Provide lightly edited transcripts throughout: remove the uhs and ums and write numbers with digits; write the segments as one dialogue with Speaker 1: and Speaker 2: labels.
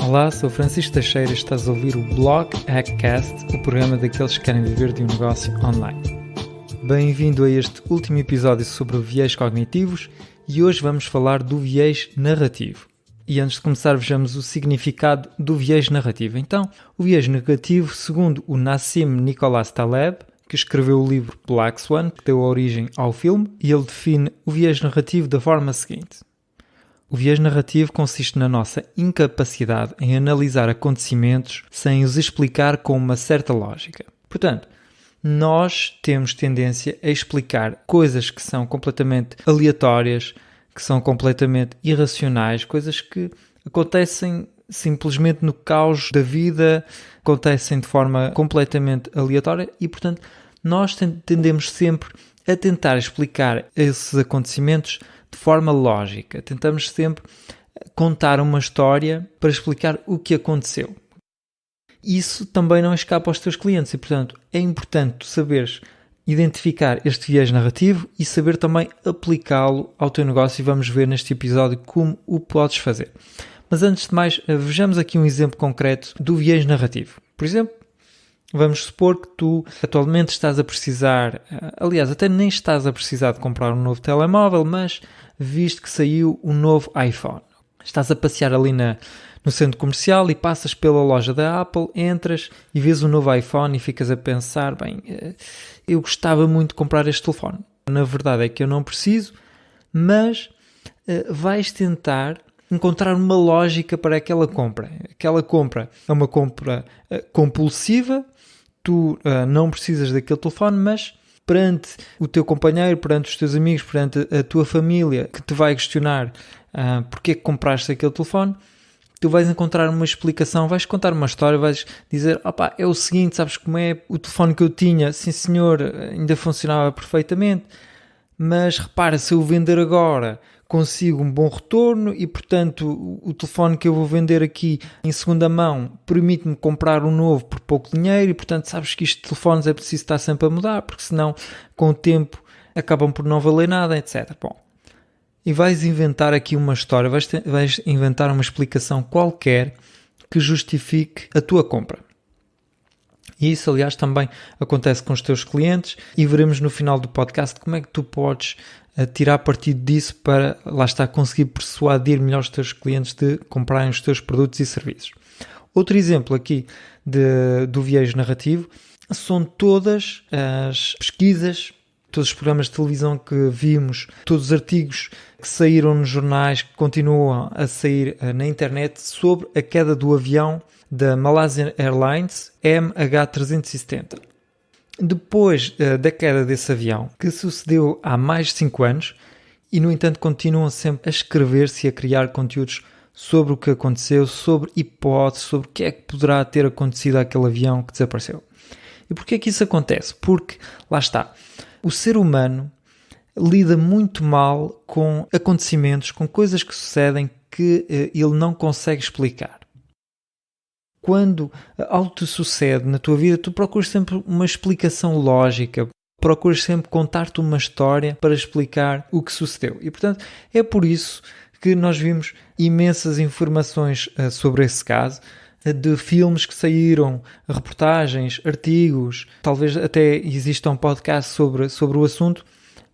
Speaker 1: Olá, sou Francisco Teixeira e estás a ouvir o Blog Hackcast, o programa daqueles que querem viver de um negócio online. Bem-vindo a este último episódio sobre viés cognitivos e hoje vamos falar do viés narrativo. E antes de começar, vejamos o significado do viés narrativo. Então, o viés narrativo, segundo o Nassim Nicholas Taleb, que escreveu o livro Black Swan, que deu origem ao filme, e ele define o viés narrativo da forma seguinte. O viés narrativo consiste na nossa incapacidade em analisar acontecimentos sem os explicar com uma certa lógica. Portanto, nós temos tendência a explicar coisas que são completamente aleatórias, que são completamente irracionais, coisas que acontecem simplesmente no caos da vida, acontecem de forma completamente aleatória e, portanto, nós tendemos sempre a tentar explicar esses acontecimentos de forma lógica. Tentamos sempre contar uma história para explicar o que aconteceu. Isso também não escapa aos teus clientes e, portanto, é importante tu saberes identificar este viés narrativo e saber também aplicá-lo ao teu negócio e vamos ver neste episódio como o podes fazer. Mas antes de mais, vejamos aqui um exemplo concreto do viés narrativo. Por exemplo, vamos supor que tu atualmente estás a precisar, aliás, até nem estás a precisar de comprar um novo telemóvel, mas viste que saiu um novo iPhone. Estás a passear ali no centro comercial e passas pela loja da Apple, entras e vês um novo iPhone e ficas a pensar, eu gostava muito de comprar este telefone. Na verdade é que eu não preciso, mas vais tentar encontrar uma lógica para aquela compra. Aquela compra é uma compra compulsiva, tu não precisas daquele telefone, mas perante o teu companheiro, perante os teus amigos, perante a tua família que te vai questionar porque é que compraste aquele telefone, tu vais encontrar uma explicação, vais contar uma história, vais dizer, é o seguinte, sabes como é? O telefone que eu tinha, sim senhor, ainda funcionava perfeitamente, mas repara, se eu vender agora consigo um bom retorno e, portanto, o telefone que eu vou vender aqui em segunda mão permite-me comprar um novo por pouco dinheiro e, portanto, sabes que isto de telefones é preciso estar sempre a mudar, porque senão, com o tempo, acabam por não valer nada, etc. Bom, e vais inventar aqui uma história, vais inventar uma explicação qualquer que justifique a tua compra. E isso, aliás, também acontece com os teus clientes e veremos no final do podcast como é que tu podes tirar partido disso para, lá está, conseguir persuadir melhor os teus clientes de comprarem os teus produtos e serviços. Outro exemplo aqui do viés narrativo são todas as pesquisas, todos os programas de televisão que vimos, todos os artigos que saíram nos jornais, que continuam a sair na internet sobre a queda do avião da Malaysia Airlines MH370. Depois da queda desse avião, que sucedeu há mais de 5 anos, e no entanto continuam sempre a escrever-se e a criar conteúdos sobre o que aconteceu, sobre hipóteses, sobre o que é que poderá ter acontecido àquele avião que desapareceu. E porquê é que isso acontece? Porque, lá está, o ser humano lida muito mal com acontecimentos, com coisas que sucedem que ele não consegue explicar. Quando algo te sucede na tua vida, tu procuras sempre uma explicação lógica, procuras sempre contar-te uma história para explicar o que sucedeu. E, portanto, é por isso que nós vimos imensas informações sobre esse caso, de filmes que saíram, reportagens, artigos, talvez até exista um podcast sobre o assunto.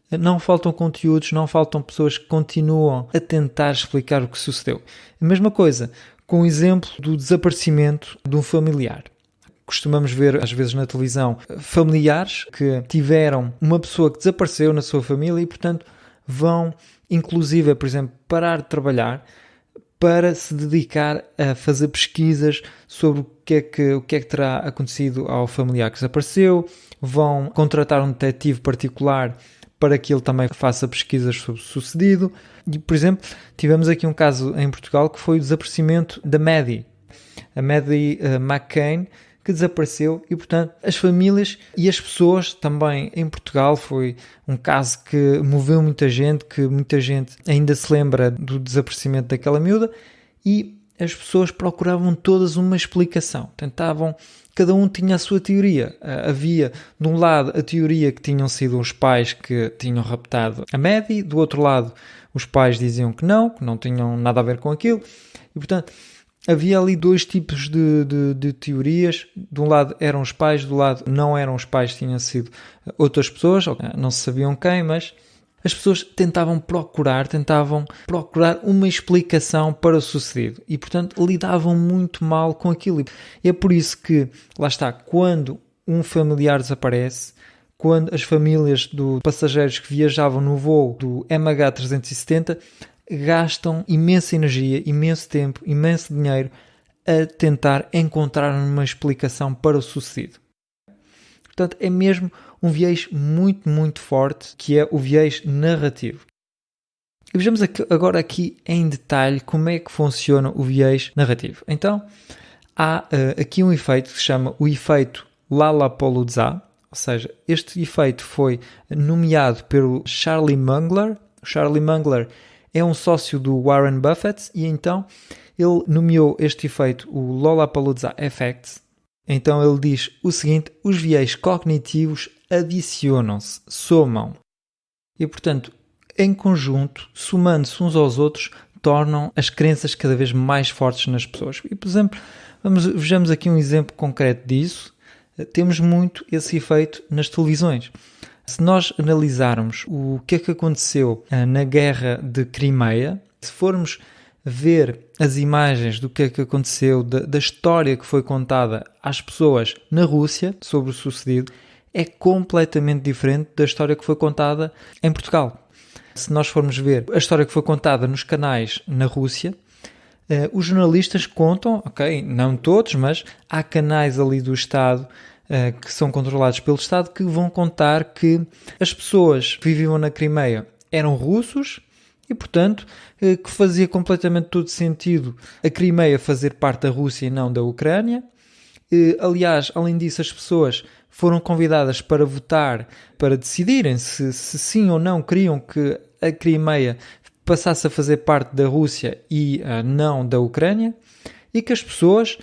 Speaker 1: Não faltam conteúdos, não faltam pessoas que continuam a tentar explicar o que sucedeu. A mesma coisa com o exemplo do desaparecimento de um familiar. Costumamos ver, às vezes, na televisão, familiares que tiveram uma pessoa que desapareceu na sua família e, portanto, vão, inclusive, por exemplo, parar de trabalhar para se dedicar a fazer pesquisas sobre o que é que terá acontecido ao familiar que desapareceu, vão contratar um detetive particular para que ele também faça pesquisas sobre o sucedido. E, por exemplo, tivemos aqui um caso em Portugal que foi o desaparecimento da Maddie. A Maddie McCann, que desapareceu e, portanto, as famílias e as pessoas também em Portugal foi um caso que moveu muita gente, que muita gente ainda se lembra do desaparecimento daquela miúda e as pessoas procuravam todas uma explicação, cada um tinha a sua teoria. Havia, de um lado, a teoria que tinham sido os pais que tinham raptado a Maddie, do outro lado, os pais diziam que não tinham nada a ver com aquilo, e, portanto, havia ali dois tipos de teorias. De um lado eram os pais, do lado não eram os pais, tinham sido outras pessoas, não se sabiam quem, mas as pessoas tentavam procurar uma explicação para o sucedido e, portanto, lidavam muito mal com aquilo. E é por isso que, lá está, quando um familiar desaparece, quando as famílias de passageiros que viajavam no voo do MH370 gastam imensa energia, imenso tempo, imenso dinheiro a tentar encontrar uma explicação para o sucedido. Portanto, é mesmo um viés muito, muito forte, que é o viés narrativo. E vejamos agora aqui em detalhe como é que funciona o viés narrativo. Então, há aqui um efeito que se chama o efeito Lollapalooza, ou seja, este efeito foi nomeado pelo Charlie Munger. O Charlie Munger é um sócio do Warren Buffett e então ele nomeou este efeito o Lollapalooza Effect. Então ele diz o seguinte: os viés cognitivos adicionam-se, somam. E portanto, em conjunto, somando-se uns aos outros, tornam as crenças cada vez mais fortes nas pessoas. E por exemplo, vejamos aqui um exemplo concreto disso. Temos muito esse efeito nas televisões. Se nós analisarmos o que é que aconteceu na guerra de Crimeia, se formos ver as imagens do que é que aconteceu, da história que foi contada às pessoas na Rússia sobre o sucedido, é completamente diferente da história que foi contada em Portugal. Se nós formos ver a história que foi contada nos canais na Rússia, os jornalistas contam, ok, não todos, mas há canais ali do Estado que são controlados pelo Estado que vão contar que as pessoas que viviam na Crimeia eram russos e, portanto, que fazia completamente todo sentido a Crimeia fazer parte da Rússia e não da Ucrânia. Aliás, além disso, as pessoas foram convidadas para votar, para decidirem se sim ou não queriam que a Crimeia passasse a fazer parte da Rússia e não da Ucrânia, e que as pessoas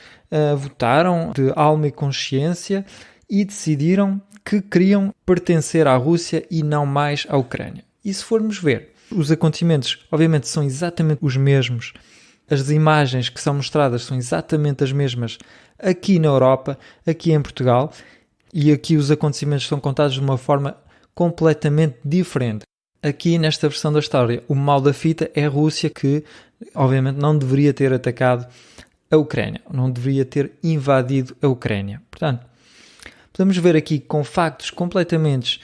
Speaker 1: votaram de alma e consciência e decidiram que queriam pertencer à Rússia e não mais à Ucrânia. E se formos ver, os acontecimentos obviamente são exatamente os mesmos, as imagens que são mostradas são exatamente as mesmas aqui na Europa, aqui em Portugal, e aqui os acontecimentos são contados de uma forma completamente diferente. Aqui nesta versão da história, o mal da fita é a Rússia que obviamente não deveria ter atacado a Ucrânia, não deveria ter invadido a Ucrânia. Portanto, podemos ver aqui com factos completamente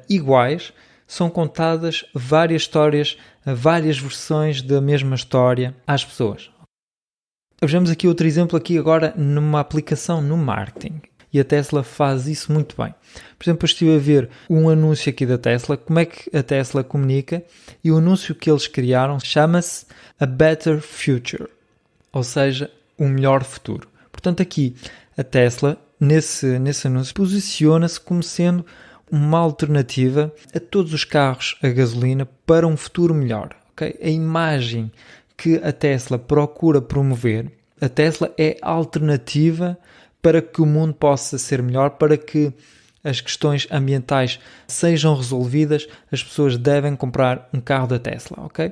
Speaker 1: iguais, são contadas várias histórias, várias versões da mesma história às pessoas. Vejamos aqui outro exemplo aqui agora numa aplicação no marketing. E a Tesla faz isso muito bem. Por exemplo, eu estive a ver um anúncio aqui da Tesla, como é que a Tesla comunica, e o anúncio que eles criaram chama-se A Better Future, ou seja, um melhor futuro. Portanto, aqui a Tesla, nesse anúncio, posiciona-se como sendo uma alternativa a todos os carros a gasolina para um futuro melhor. Okay? A imagem que a Tesla procura promover, a Tesla é a alternativa para que o mundo possa ser melhor, para que as questões ambientais sejam resolvidas, as pessoas devem comprar um carro da Tesla, ok?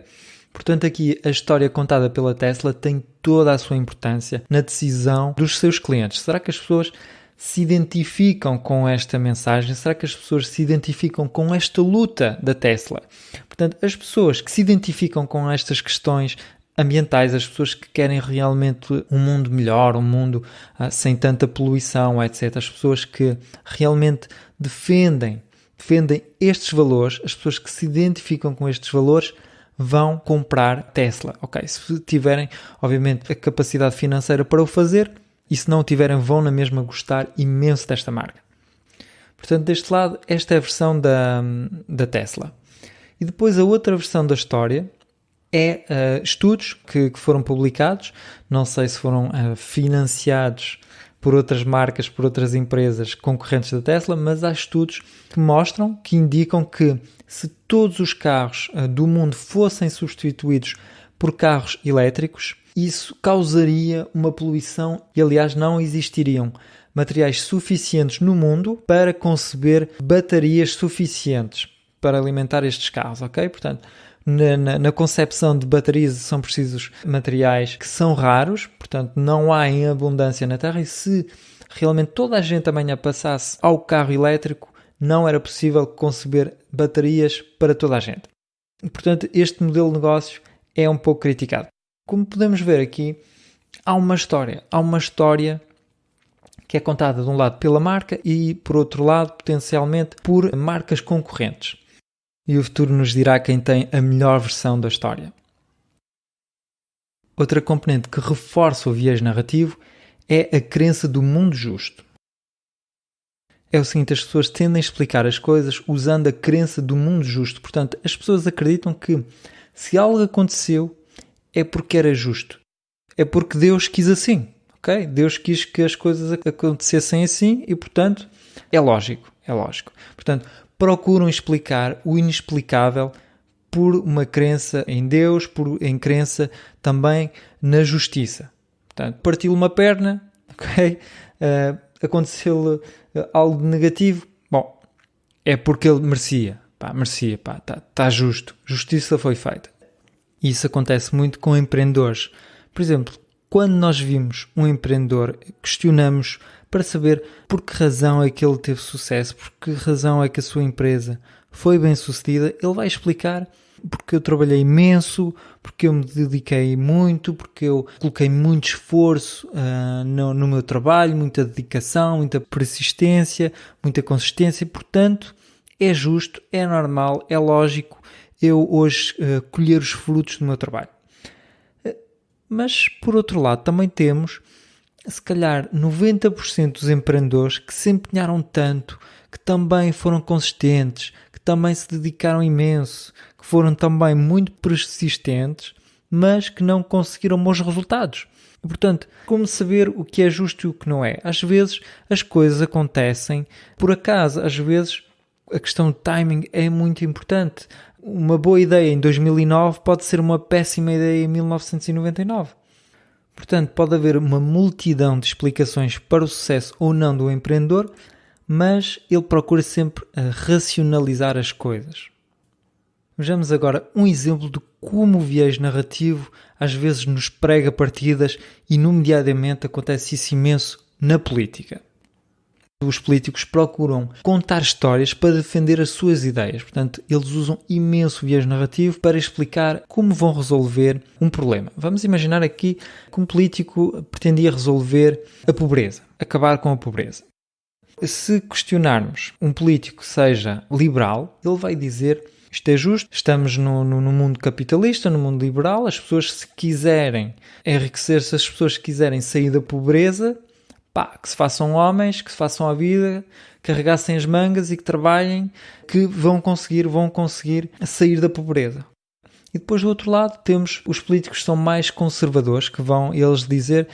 Speaker 1: Portanto, aqui a história contada pela Tesla tem toda a sua importância na decisão dos seus clientes. Será que as pessoas se identificam com esta mensagem? Será que as pessoas se identificam com esta luta da Tesla? Portanto, as pessoas que se identificam com estas questões ambientais, as pessoas que querem realmente um mundo melhor, um mundo sem tanta poluição, etc. As pessoas que realmente defendem estes valores, as pessoas que se identificam com estes valores vão comprar Tesla. Ok, se tiverem, obviamente, a capacidade financeira para o fazer, e se não o tiverem, vão na mesma gostar imenso desta marca. Portanto, deste lado, esta é a versão da Tesla. E depois a outra versão da história é estudos que foram publicados, não sei se foram financiados por outras marcas, por outras empresas concorrentes da Tesla, mas há estudos que mostram, que indicam que se todos os carros do mundo fossem substituídos por carros elétricos, isso causaria uma poluição e, aliás, não existiriam materiais suficientes no mundo para conceber baterias suficientes para alimentar estes carros, ok? Portanto, na concepção de baterias são precisos materiais que são raros, portanto não há em abundância na Terra, e se realmente toda a gente amanhã passasse ao carro elétrico, não era possível conceber baterias para toda a gente. E, portanto, este modelo de negócios é um pouco criticado. Como podemos ver aqui, há uma história que é contada de um lado pela marca e, por outro lado, potencialmente por marcas concorrentes. E o futuro nos dirá quem tem a melhor versão da história. Outra componente que reforça o viés narrativo é a crença do mundo justo. É o seguinte, as pessoas tendem a explicar as coisas usando a crença do mundo justo. Portanto, as pessoas acreditam que se algo aconteceu é porque era justo. É porque Deus quis assim. Okay? Deus quis que as coisas acontecessem assim e, portanto, é lógico. Portanto, procuram explicar o inexplicável por uma crença em Deus, em crença também na justiça. Portanto, partiu uma perna, ok? Aconteceu-lhe algo negativo, bom, é porque ele merecia, está justo, justiça foi feita. E isso acontece muito com empreendedores. Por exemplo, quando nós vimos um empreendedor, questionamos para saber por que razão é que ele teve sucesso, por que razão é que a sua empresa foi bem sucedida. Ele vai explicar porque eu trabalhei imenso, porque eu me dediquei muito, porque eu coloquei muito esforço no meu trabalho, muita dedicação, muita persistência, muita consistência. Portanto, é justo, é normal, é lógico eu hoje colher os frutos do meu trabalho. Mas, por outro lado, também temos, se calhar, 90% dos empreendedores que se empenharam tanto, que também foram consistentes, que também se dedicaram imenso, que foram também muito persistentes, mas que não conseguiram bons resultados. E, portanto, como saber o que é justo e o que não é? Às vezes as coisas acontecem por acaso, às vezes a questão de timing é muito importante. Uma boa ideia em 2009 pode ser uma péssima ideia em 1999. Portanto, pode haver uma multidão de explicações para o sucesso ou não do empreendedor, mas ele procura sempre racionalizar as coisas. Vejamos agora um exemplo de como o viés narrativo às vezes nos prega partidas e, nomeadamente, acontece isso imenso na política. Os políticos procuram contar histórias para defender as suas ideias. Portanto, eles usam imenso viés narrativo para explicar como vão resolver um problema. Vamos imaginar aqui que um político pretendia resolver a pobreza, acabar com a pobreza. Se questionarmos um político seja liberal, ele vai dizer: isto é justo, estamos no mundo capitalista, no mundo liberal, as pessoas se quiserem enriquecer-se, as pessoas quiserem sair da pobreza, que se façam homens, que se façam a vida, que arregassem as mangas e que trabalhem, que vão conseguir sair da pobreza. E depois do outro lado temos os políticos que são mais conservadores, que vão eles dizer: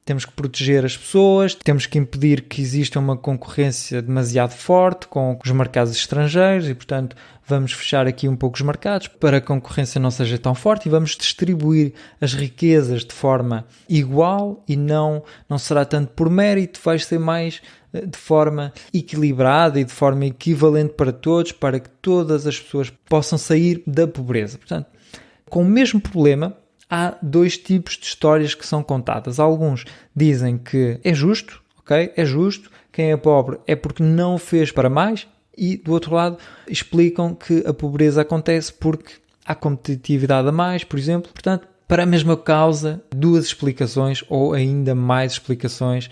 Speaker 1: temos que proteger as pessoas, temos que impedir que exista uma concorrência demasiado forte com os mercados estrangeiros e, portanto, vamos fechar aqui um pouco os mercados para a concorrência não seja tão forte e vamos distribuir as riquezas de forma igual e não será tanto por mérito, vai ser mais de forma equilibrada e de forma equivalente para todos, para que todas as pessoas possam sair da pobreza. Portanto, com o mesmo problema, há dois tipos de histórias que são contadas. Alguns dizem que é justo, ok? É justo, quem é pobre é porque não fez para mais, e do outro lado explicam que a pobreza acontece porque há competitividade a mais, por exemplo. Portanto, para a mesma causa, duas explicações ou ainda mais explicações,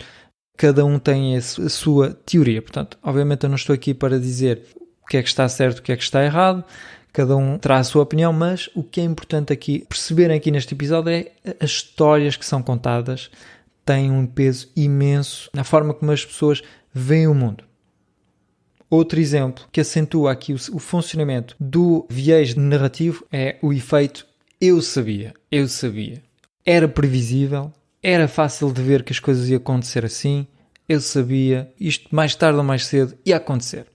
Speaker 1: cada um tem a sua teoria. Portanto, obviamente eu não estou aqui para dizer o que é que está certo, o que é que está errado, cada um terá a sua opinião, mas o que é importante aqui perceberem aqui neste episódio é as histórias que são contadas têm um peso imenso na forma como as pessoas veem o mundo. Outro exemplo que acentua aqui o funcionamento do viés narrativo é o efeito eu sabia. Era previsível, era fácil de ver que as coisas iam acontecer assim, eu sabia, isto mais tarde ou mais cedo ia acontecer.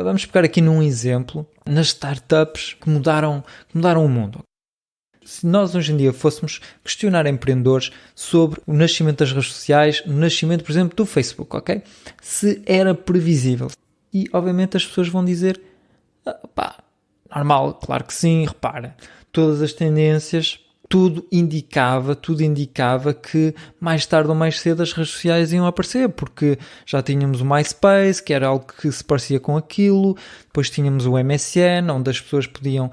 Speaker 1: Vamos pegar aqui num exemplo, nas startups que mudaram o mundo. Se nós hoje em dia fôssemos questionar empreendedores sobre o nascimento das redes sociais, o nascimento, por exemplo, do Facebook, ok? Se era previsível. E, obviamente, as pessoas vão dizer, Normal, claro que sim, repara, todas as tendências, tudo indicava que mais tarde ou mais cedo as redes sociais iam aparecer, porque já tínhamos o MySpace, que era algo que se parecia com aquilo, depois tínhamos o MSN, onde as pessoas podiam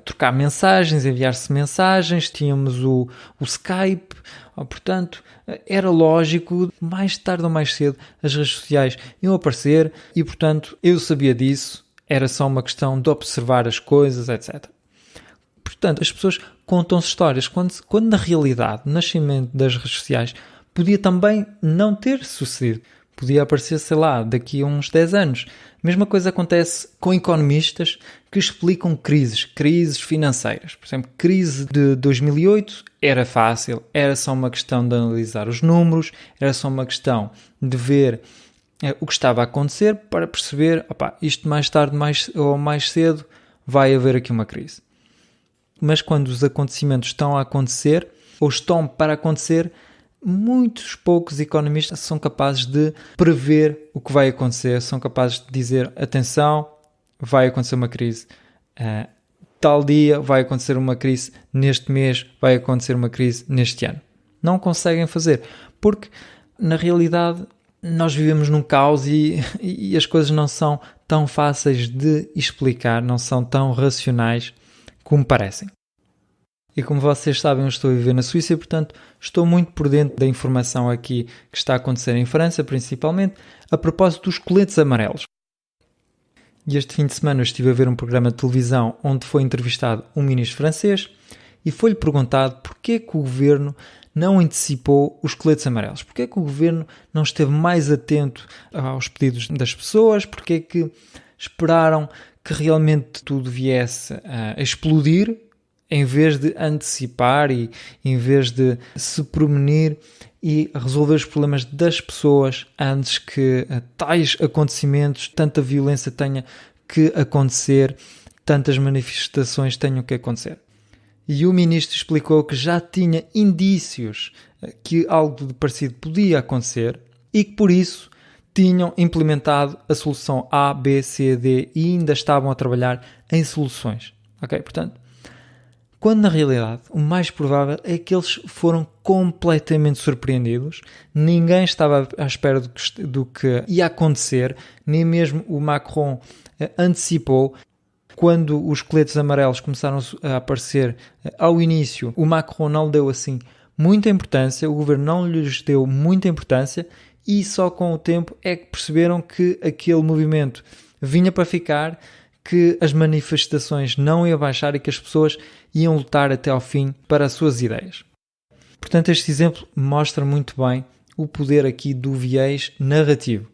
Speaker 1: trocar mensagens, enviar-se mensagens, tínhamos o Skype, portanto, era lógico, mais tarde ou mais cedo as redes sociais iam aparecer e, portanto, eu sabia disso, era só uma questão de observar as coisas, etc. Portanto, as pessoas contam-se histórias, quando na realidade o nascimento das redes sociais podia também não ter sucedido. Podia aparecer, sei lá, daqui a uns 10 anos. A mesma coisa acontece com economistas que explicam crises financeiras. Por exemplo, crise de 2008 era fácil, era só uma questão de analisar os números, era só uma questão de ver o que estava a acontecer para perceber, isto mais tarde ou mais cedo vai haver aqui uma crise. Mas quando os acontecimentos estão a acontecer ou estão para acontecer, muitos poucos economistas são capazes de prever o que vai acontecer, são capazes de dizer, atenção, vai acontecer uma crise, tal dia vai acontecer uma crise, neste mês vai acontecer uma crise, neste ano. Não conseguem fazer, porque na realidade nós vivemos num caos e as coisas não são tão fáceis de explicar, não são tão racionais como parecem. E como vocês sabem, eu estou a viver na Suíça e, portanto, estou muito por dentro da informação aqui que está a acontecer em França, principalmente, a propósito dos coletes amarelos. E este fim de semana eu estive a ver um programa de televisão onde foi entrevistado um ministro francês e foi-lhe perguntado porquê que o governo não antecipou os coletes amarelos, porquê que o governo não esteve mais atento aos pedidos das pessoas, porquê que esperaram que realmente tudo viesse a explodir, em vez de antecipar e em vez de se prevenir e resolver os problemas das pessoas antes que tais acontecimentos, tanta violência tenha que acontecer, tantas manifestações tenham que acontecer. E o ministro explicou que já tinha indícios que algo de parecido podia acontecer e que por isso tinham implementado a solução A, B, C, D e ainda estavam a trabalhar em soluções. Ok? Portanto, quando na realidade o mais provável é que eles foram completamente surpreendidos, ninguém estava à espera do que ia acontecer, nem mesmo o Macron antecipou. Quando os coletes amarelos começaram a aparecer ao início, o Macron não lhe deu assim muita importância, o governo não lhes deu muita importância e só com o tempo é que perceberam que aquele movimento vinha para ficar, que as manifestações não iam baixar e que as pessoas iam lutar até ao fim para as suas ideias. Portanto, este exemplo mostra muito bem o poder aqui do viés narrativo.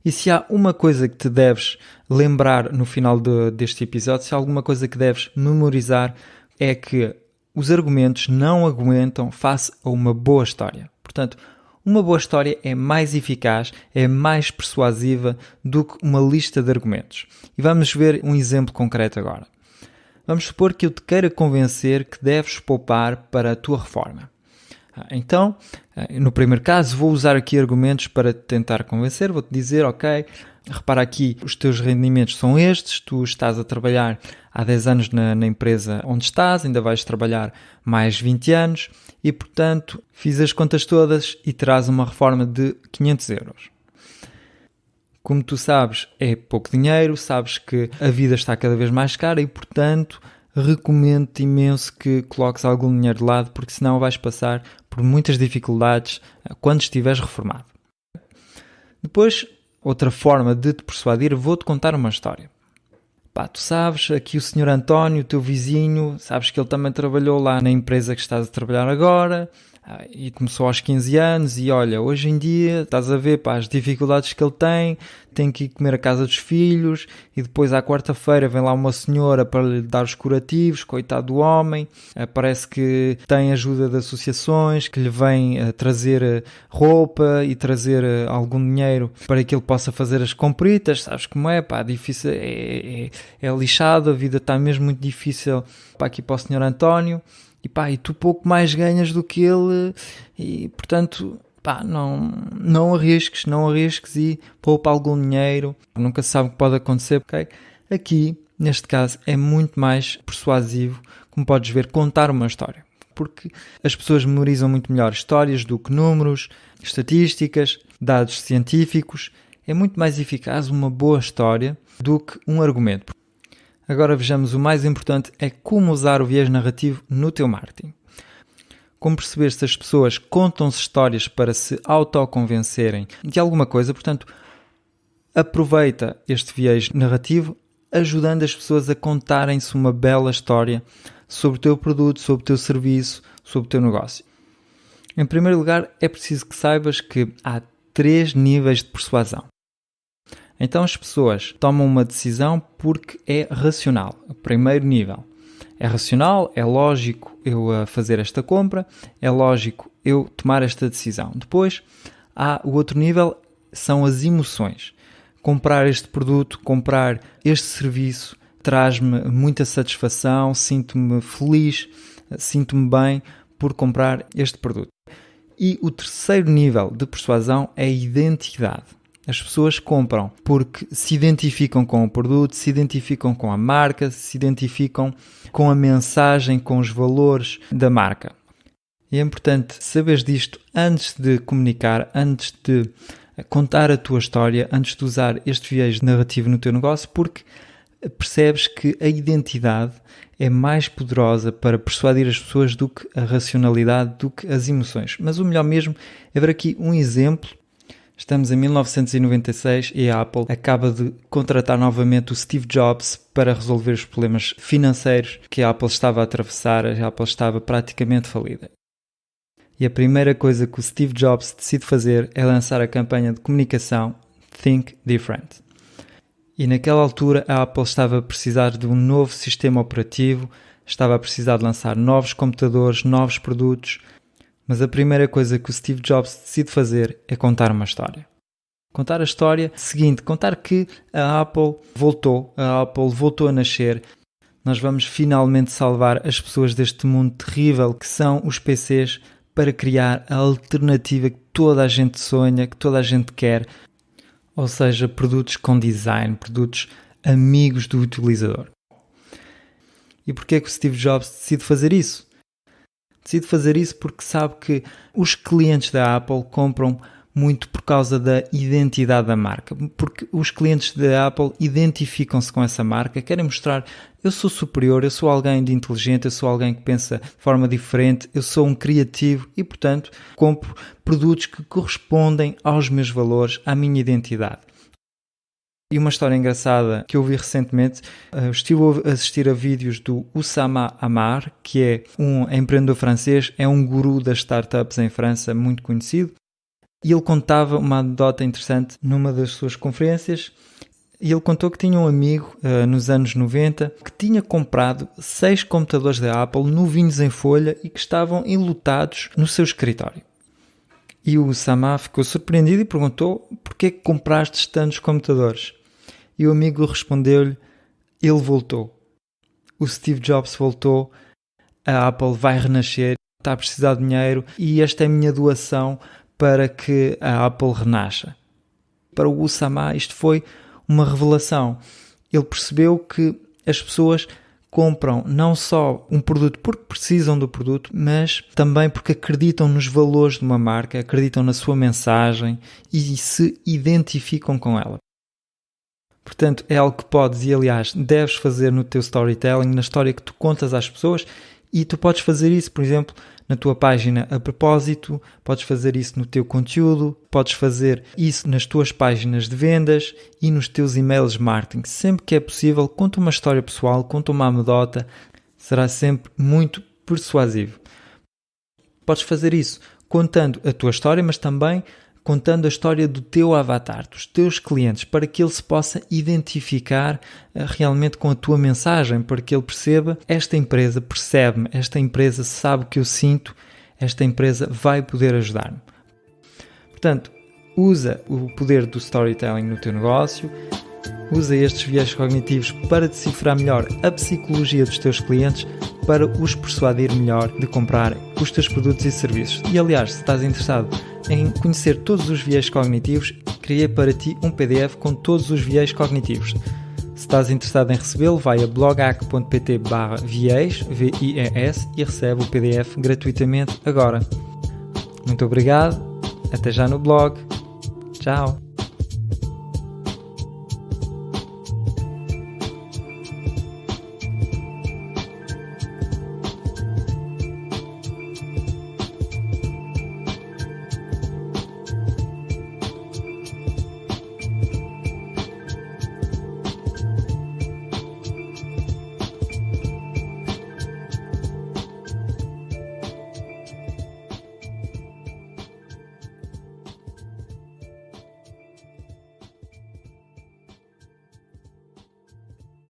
Speaker 1: E se há uma coisa que te deves lembrar no final deste episódio, se há alguma coisa que deves memorizar, é que os argumentos não aguentam face a uma boa história. Portanto, uma boa história é mais eficaz, é mais persuasiva do que uma lista de argumentos. E vamos ver um exemplo concreto agora. Vamos supor que eu te queira convencer que deves poupar para a tua reforma. Então, no primeiro caso, vou usar aqui argumentos para te tentar convencer. Vou-te dizer, ok, repara aqui, os teus rendimentos são estes, tu estás a trabalhar há 10 anos na empresa onde estás, ainda vais trabalhar mais 20 anos e, portanto, fiz as contas todas e terás uma reforma de 500 euros. Como tu sabes, é pouco dinheiro, sabes que a vida está cada vez mais cara e, portanto, recomendo-te imenso que coloques algum dinheiro de lado, porque senão vais passar por muitas dificuldades quando estiveres reformado. Depois, outra forma de te persuadir, vou-te contar uma história. Tu sabes, aqui o Sr. António, o teu vizinho, sabes que ele também trabalhou lá na empresa que estás a trabalhar agora e começou aos 15 anos e olha, hoje em dia estás a ver as dificuldades que ele tem que ir comer a casa dos filhos e depois à quarta-feira vem lá uma senhora para lhe dar os curativos, coitado do homem, parece que tem ajuda de associações que lhe vem trazer roupa e trazer algum dinheiro para que ele possa fazer as compritas, sabes como é, difícil, é lixado, a vida está mesmo muito difícil aqui para o Sr. António. E tu pouco mais ganhas do que ele e, portanto, não arrisques e poupa algum dinheiro. Nunca se sabe o que pode acontecer, ok? Aqui, neste caso, é muito mais persuasivo, como podes ver, contar uma história. Porque as pessoas memorizam muito melhor histórias do que números, estatísticas, dados científicos. É muito mais eficaz uma boa história do que um argumento. Agora vejamos, o mais importante é como usar o viés narrativo no teu marketing. Como perceber se as pessoas contam-se histórias para se autoconvencerem de alguma coisa. Portanto, aproveita este viés narrativo ajudando as pessoas a contarem-se uma bela história sobre o teu produto, sobre o teu serviço, sobre o teu negócio. Em primeiro lugar, é preciso que saibas que há 3 níveis de persuasão. Então as pessoas tomam uma decisão porque é racional. O primeiro nível é racional, é lógico eu fazer esta compra, é lógico eu tomar esta decisão. Depois há o outro nível, são as emoções. Comprar este produto, comprar este serviço traz-me muita satisfação, sinto-me feliz, sinto-me bem por comprar este produto. E o terceiro nível de persuasão é a identidade. As pessoas compram porque se identificam com o produto, se identificam com a marca, se identificam com a mensagem, com os valores da marca. E é importante saberes disto antes de comunicar, antes de contar a tua história, antes de usar este viés narrativo no teu negócio, porque percebes que a identidade é mais poderosa para persuadir as pessoas do que a racionalidade, do que as emoções. Mas o melhor mesmo é ver aqui um exemplo. Estamos em 1996 e a Apple acaba de contratar novamente o Steve Jobs para resolver os problemas financeiros que a Apple estava a atravessar. A Apple estava praticamente falida. E a primeira coisa que o Steve Jobs decide fazer é lançar a campanha de comunicação Think Different. E naquela altura a Apple estava a precisar de um novo sistema operativo, estava a precisar de lançar novos computadores, novos produtos. Mas a primeira coisa que o Steve Jobs decide fazer é contar uma história. Contar a história seguinte, contar que a Apple voltou a nascer. Nós vamos finalmente salvar as pessoas deste mundo terrível que são os PCs para criar a alternativa que toda a gente sonha, que toda a gente quer. Ou seja, produtos com design, produtos amigos do utilizador. E porquê é que o Steve Jobs decide fazer isso? Decide fazer isso porque sabe que os clientes da Apple compram muito por causa da identidade da marca. Porque os clientes da Apple identificam-se com essa marca, querem mostrar: eu sou superior, eu sou alguém de inteligente, eu sou alguém que pensa de forma diferente, eu sou um criativo e, portanto, compro produtos que correspondem aos meus valores, à minha identidade. E uma história engraçada que eu vi recentemente, estive a assistir a vídeos do Oussama Ammar, que é um empreendedor francês, é um guru das startups em França, muito conhecido, e ele contava uma anedota interessante numa das suas conferências, e ele contou que tinha um amigo, nos anos 90, que tinha comprado 6 computadores da Apple novinhos em folha e que estavam enlutados no seu escritório. E o Oussama ficou surpreendido e perguntou: porquê que compraste tantos computadores? E o amigo respondeu-lhe: ele voltou. O Steve Jobs voltou, a Apple vai renascer, está a precisar de dinheiro e esta é a minha doação para que a Apple renasça. Para o Oussama isto foi uma revelação. Ele percebeu que as pessoas compram não só um produto porque precisam do produto, mas também porque acreditam nos valores de uma marca, acreditam na sua mensagem e se identificam com ela. Portanto, é algo que podes e, aliás, deves fazer no teu storytelling, na história que tu contas às pessoas, e tu podes fazer isso, por exemplo, na tua página a propósito, podes fazer isso no teu conteúdo, podes fazer isso nas tuas páginas de vendas e nos teus e-mails de marketing. Sempre que é possível, conta uma história pessoal, conta uma anedota, será sempre muito persuasivo. Podes fazer isso contando a tua história, mas também contando a história do teu avatar, dos teus clientes, para que ele se possa identificar realmente com a tua mensagem, para que ele perceba: esta empresa percebe-me, esta empresa sabe o que eu sinto, esta empresa vai poder ajudar-me. Portanto, usa o poder do storytelling no teu negócio, usa estes viés cognitivos para decifrar melhor a psicologia dos teus clientes, para os persuadir melhor de comprar os teus produtos e serviços. E aliás, se estás interessado em conhecer todos os viés cognitivos, criei para ti um PDF com todos os viés cognitivos. Se estás interessado em recebê-lo, vai a bloghack.pt/viés, VIES, e recebe o PDF gratuitamente agora. Muito obrigado, até já no blog. Tchau!